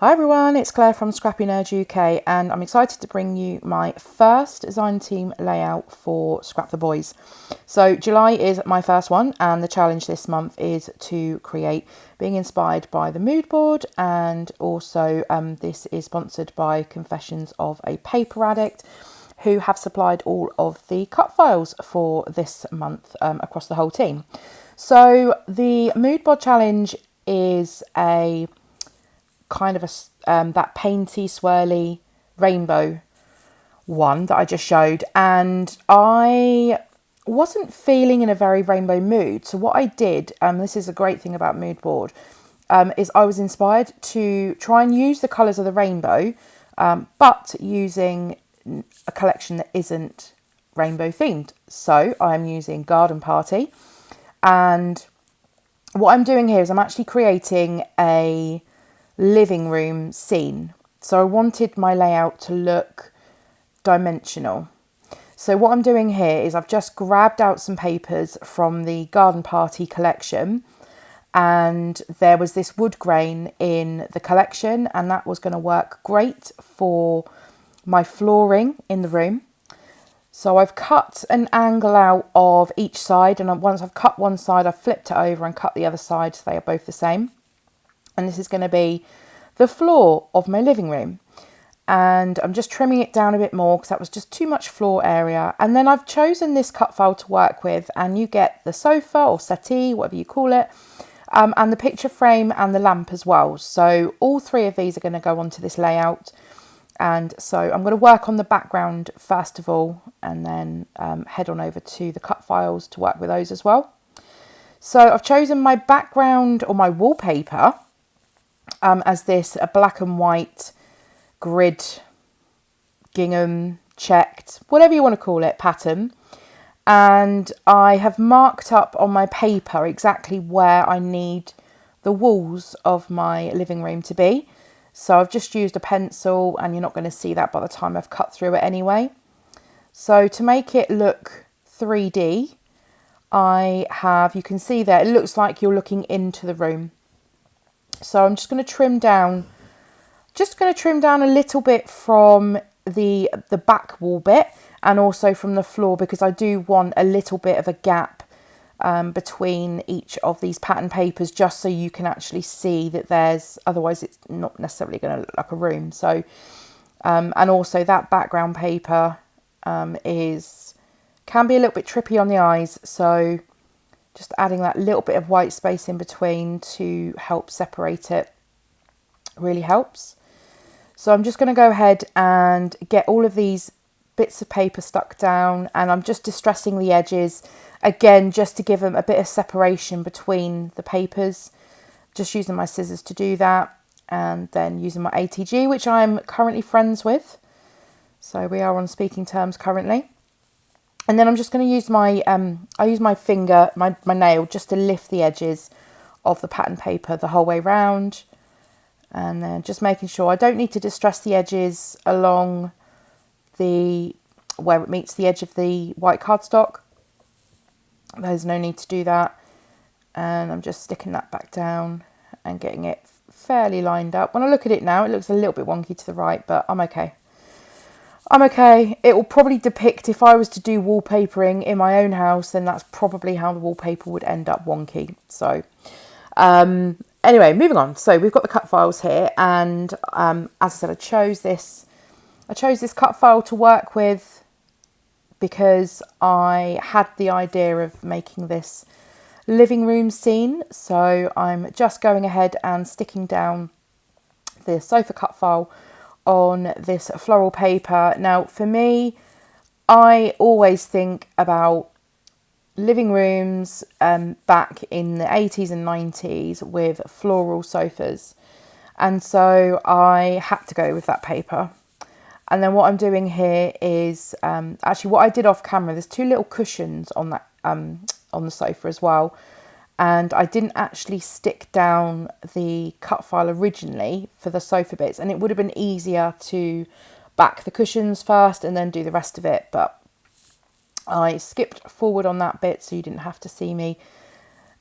Hi everyone, it's Claire from ScrappyNerdUK and I'm excited to bring you my first design team layout for Scrap the Boys. So July is my first one and the challenge this month is to create being inspired by the mood board, and also this is sponsored by Confessions of a Paper Addict, who have supplied all of the cut files for this month across the whole team. So the mood board challenge is a kind of that painty, swirly rainbow one that I just showed, and I wasn't feeling in a very rainbow mood. So what I did, this is a great thing about mood board, is I was inspired to try and use the colours of the rainbow, but using a collection that isn't rainbow themed. So I'm using Garden Party, and what I'm doing here is I'm actually creating a living room scene. So I wanted my layout to look dimensional. So what I'm doing here is I've just grabbed out some papers from the Garden Party collection, and there was this wood grain in the collection, and that was going to work great for my flooring in the room. So I've cut an angle out of each side, and once I've cut one side, I've flipped it over and cut the other side so they are both the same. And this is going to be the floor of my living room. And I'm just trimming it down a bit more because that was just too much floor area. And then I've chosen this cut file to work with, and you get the sofa or settee, whatever you call it, and the picture frame and the lamp as well. So all three of these are going to go onto this layout. And so I'm going to work on the background first of all, and then head on over to the cut files to work with those as well. So I've chosen my background or my wallpaper as this a black and white grid, gingham, checked, whatever you want to call it, pattern. And I have marked up on my paper exactly where I need the walls of my living room to be. So I've just used a pencil, and you're not going to see that by the time I've cut through it anyway. So to make it look 3D, I have, you can see there, it looks like you're looking into the room. So I'm just going to trim down, a little bit from the back wall bit, and also from the floor, because I do want a little bit of a gap between each of these pattern papers, just so you can actually see that there's, otherwise it's not necessarily going to look like a room. So and also that background paper can be a little bit trippy on the eyes, so just adding that little bit of white space in between to help separate it really helps. So I'm just going to go ahead and get all of these bits of paper stuck down, and I'm just distressing the edges again just to give them a bit of separation between the papers, just using my scissors to do that, and then using my ATG, which I'm currently friends with, so we are on speaking terms currently. And then I'm just going to use I use my finger, my nail, just to lift the edges of the pattern paper the whole way round. And then just making sure I don't need to distress the edges along where it meets the edge of the white cardstock. There's no need to do that. And I'm just sticking that back down and getting it fairly lined up. When I look at it now, it looks a little bit wonky to the right, but I'm okay. It will probably depict, if I was to do wallpapering in my own house, then that's probably how the wallpaper would end up wonky. So anyway, moving on. So we've got the cut files here, and as I said, I chose this cut file to work with because I had the idea of making this living room scene. So I'm just going ahead and sticking down the sofa cut file on this floral paper. Now for me, I always think about living rooms back in the 80s and 90s with floral sofas, and so I had to go with that paper. And then what I'm doing here is actually what I did off camera, there's two little cushions on that on the sofa as well, and I didn't actually stick down the cut file originally for the sofa bits, and it would have been easier to back the cushions first and then do the rest of it, but I skipped forward on that bit so you didn't have to see me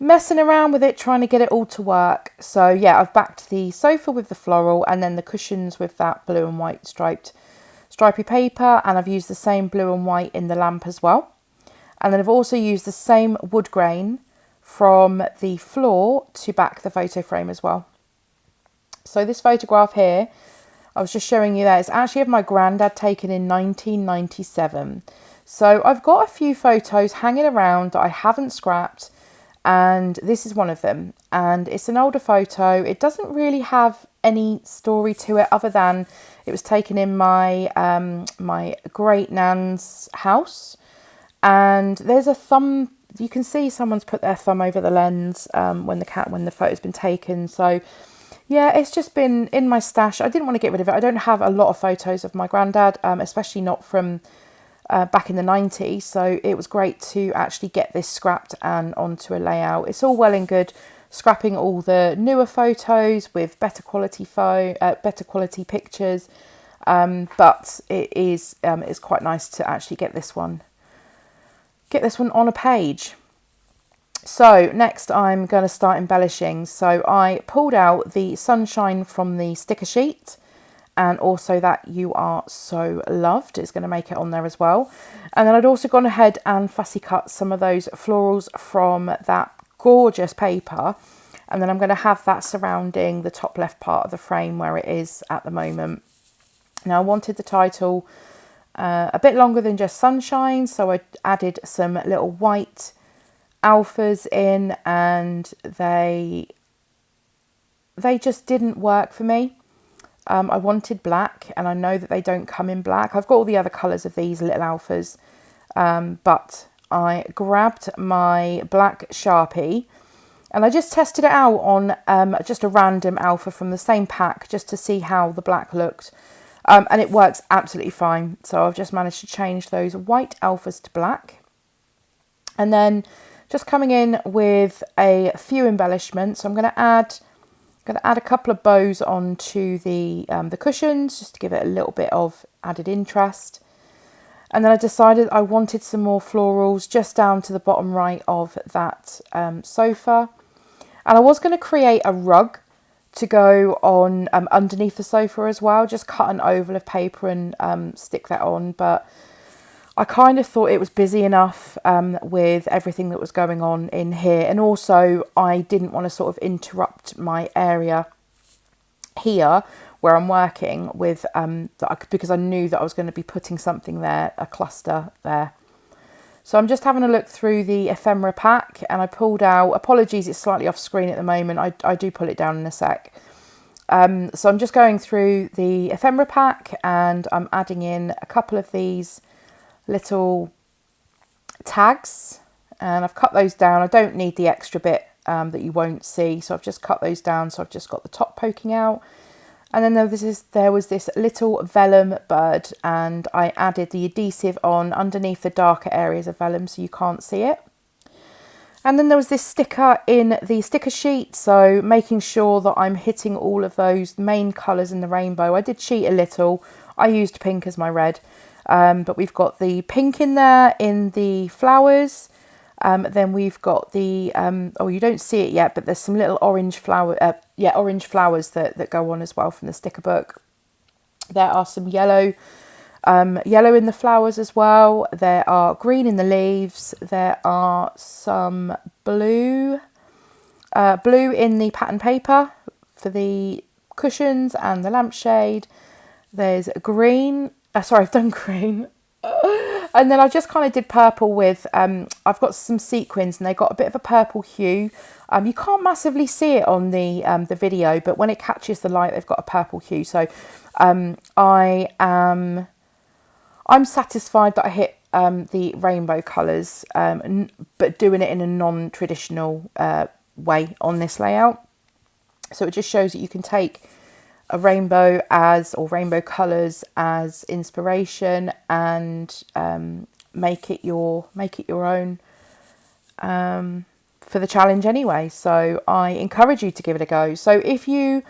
messing around with it, trying to get it all to work. So yeah, I've backed the sofa with the floral and then the cushions with that blue and white stripy paper, and I've used the same blue and white in the lamp as well. And then I've also used the same wood grain from the floor to back the photo frame as well. So this photograph here, I was just showing you that, it's actually of my granddad, taken in 1997. So I've got a few photos hanging around that I haven't scrapped, and this is one of them. And it's an older photo. It doesn't really have any story to it other than it was taken in my my great nan's house. And there's a thumb, you can see someone's put their thumb over the lens when the photo's been taken. So yeah, it's just been in my stash. I didn't want to get rid of it. I don't have a lot of photos of my granddad, especially not from back in the 90s. So it was great to actually get this scrapped and onto a layout. It's all well and good scrapping all the newer photos with better quality pictures, but it's quite nice to actually get this one on a page. So next I'm going to start embellishing. So I pulled out the sunshine from the sticker sheet, and also that You Are So Loved is going to make it on there as well. And then I'd also gone ahead and fussy cut some of those florals from that gorgeous paper, and then I'm going to have that surrounding the top left part of the frame where it is at the moment. Now I wanted the title a bit longer than just sunshine, so I added some little white alphas in, and they just didn't work for me. I wanted black, and I know that they don't come in black. I've got all the other colours of these little alphas, but I grabbed my black Sharpie and I just tested it out on just a random alpha from the same pack, just to see how the black looked, and it works absolutely fine. So I've just managed to change those white alphas to black, and then just coming in with a few embellishments. So I'm going to add a couple of bows onto the cushions, just to give it a little bit of added interest. And then I decided I wanted some more florals just down to the bottom right of that sofa. And I was going to create a rug to go on underneath the sofa as well, just cut an oval of paper and stick that on. But I kind of thought it was busy enough with everything that was going on in here. And also I didn't want to sort of interrupt my area here where I'm working with, because I knew that I was going to be putting something there, a cluster there. So I'm just having a look through the ephemera pack, and I pulled out, apologies it's slightly off screen at the moment, I do pull it down in a sec. So I'm just going through the ephemera pack, and I'm adding in a couple of these little tags, and I've cut those down. I don't need the extra bit that you won't see, so I've just cut those down, so I've just got the top poking out. And then there was this little vellum bird, and I added the adhesive on underneath the darker areas of vellum so you can't see it. And then there was this sticker in the sticker sheet, so making sure that I'm hitting all of those main colours in the rainbow. I did cheat a little. I used pink as my red, but we've got the pink in there in the flowers. Then we've got the, oh, you don't see it yet, but there's some little orange flowers that go on as well from the sticker book. There are some yellow in the flowers as well. There are green in the leaves. There are some blue in the pattern paper for the cushions and the lampshade. There's green. Sorry, I've done green. And then I just kind of did purple with, I've got some sequins, and they got a bit of a purple hue. You can't massively see it on the video, but when it catches the light, they've got a purple hue. So I'm satisfied that I hit the rainbow colours, but doing it in a non-traditional way on this layout. So it just shows that you can take a rainbow or rainbow colours as inspiration, and make it your own for the challenge anyway. So I encourage you to give it a go. So if you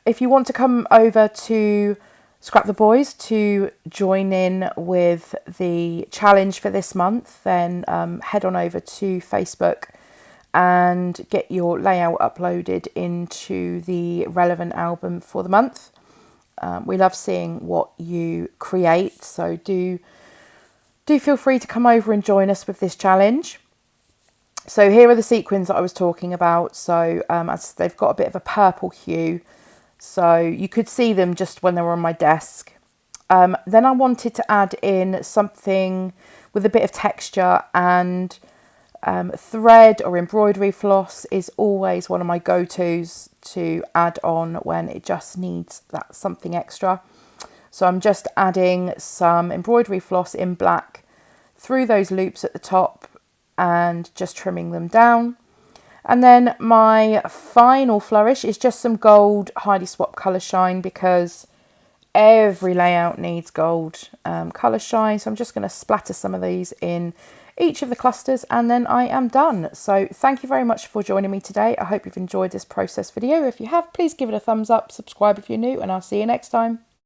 want to come over to Scrap the Boys to join in with the challenge for this month, then head on over to Facebook and get your layout uploaded into the relevant album for the month. We love seeing what you create, so do feel free to come over and join us with this challenge. So here are the sequins that I was talking about. So as they've got a bit of a purple hue, so you could see them just when they were on my desk. Then I wanted to add in something with a bit of texture, and thread or embroidery floss is always one of my go-tos to add on when it just needs that something extra. So I'm just adding some embroidery floss in black through those loops at the top and just trimming them down. And then my final flourish is just some gold Heidi Swap colour shine, because every layout needs gold colour shine. So I'm just going to splatter some of these in each of the clusters, and then I am done. So thank you very much for joining me today. I hope you've enjoyed this process video. If you have, please give it a thumbs up, subscribe if you're new, and I'll see you next time.